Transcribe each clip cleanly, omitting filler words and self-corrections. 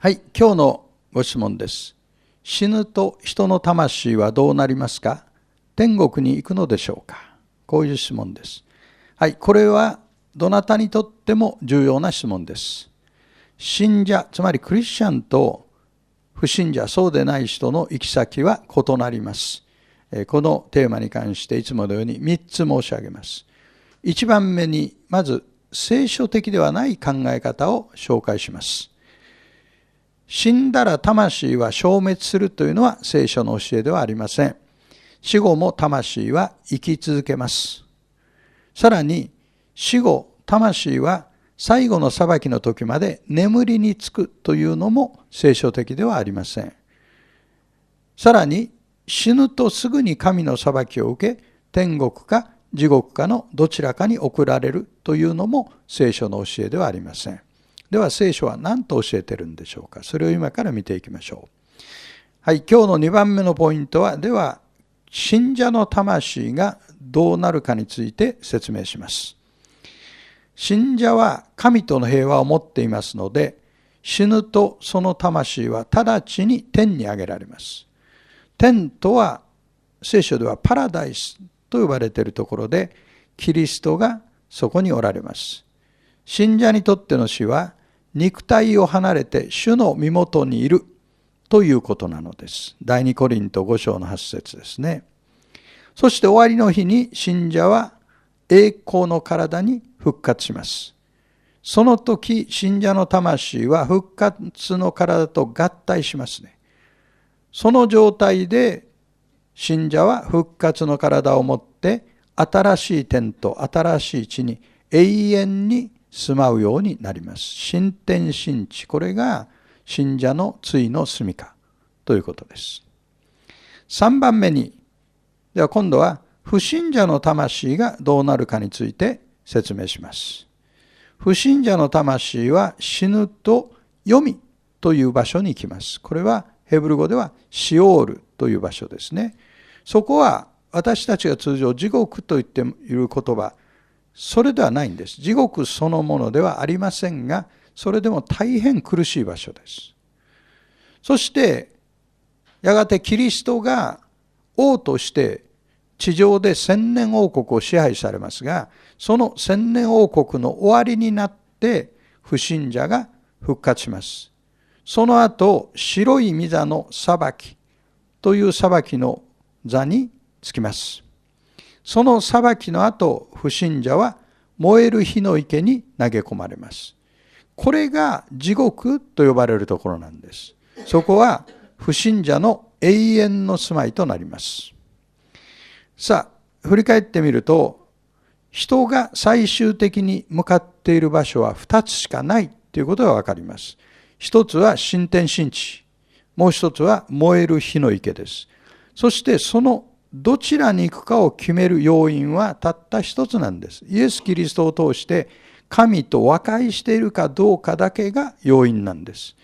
はい、今日のご質問です。死ぬと人の魂はどうなりますか？天国に行くのでしょうか？こういう質問です。はい、これはどなたにとっても重要な質問です。信者、つまりクリスチャンと不信者、そうでない人の行き先は異なります。このテーマに関していつものように3つ申し上げます。1番目に、まず聖書的ではない考え方を紹介します。死んだら魂は消滅するというのは聖書の教えではありません。死後も魂は生き続けます。さらに死後、魂は最後の裁きの時まで眠りにつくというのも聖書的ではありません。さらに死ぬとすぐに神の裁きを受け、天国か地獄かのどちらかに送られるというのも聖書の教えではありません。では聖書は何と教えているんでしょうか。それを今から見ていきましょう。はい、今日の2番目のポイントは、では信者の魂がどうなるかについて説明します。信者は神との平和を持っていますので、死ぬとその魂は直ちに天に上げられます。天とは聖書ではパラダイスと呼ばれているところで、キリストがそこにおられます。信者にとっての死は肉体を離れて主の身元にいるということなのです。第2コリント5章の8節ですね。そして終わりの日に信者は栄光の体に復活します。その時信者の魂は復活の体と合体しますね。その状態で信者は復活の体を持って新しい天と新しい地に永遠に住まうようになります。新天新地、これが信者の対の住みかということです。3番目に、では今度は不信者の魂がどうなるかについて説明します。不信者の魂は死ぬと黄泉という場所に行きます。これはヘブル語ではシオールという場所ですね。そこは私たちが通常地獄と言っている言葉、それではないんです。地獄そのものではありませんが、それでも大変苦しい場所です。そしてやがてキリストが王として地上で千年王国を支配されますが、その千年王国の終わりになって不信者が復活します。その後、白い御座の裁きという裁きの座につきます。その裁きの後、不信者は燃える火の池に投げ込まれます。これが地獄と呼ばれるところなんです。そこは不信者の永遠の住まいとなります。さあ、振り返ってみると、人が最終的に向かっている場所は2つしかないということがわかります。一つは新天新地、もう一つは燃える火の池です。そしてそのどちらに行くかを決める要因はたった一つなんです。イエス・キリストを通して神と和解しているかどうかだけが要因なんです。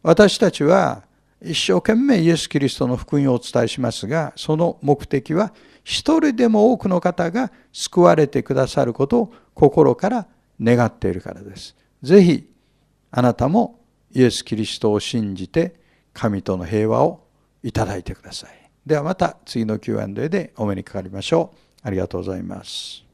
私たちは一生懸命イエス・キリストの福音をお伝えしますが、その目的は一人でも多くの方が救われてくださることを心から願っているからです。ぜひあなたもイエス・キリストを信じて神との平和をいただいてください。ではまた次の Q&A でお目にかかりましょう。ありがとうございます。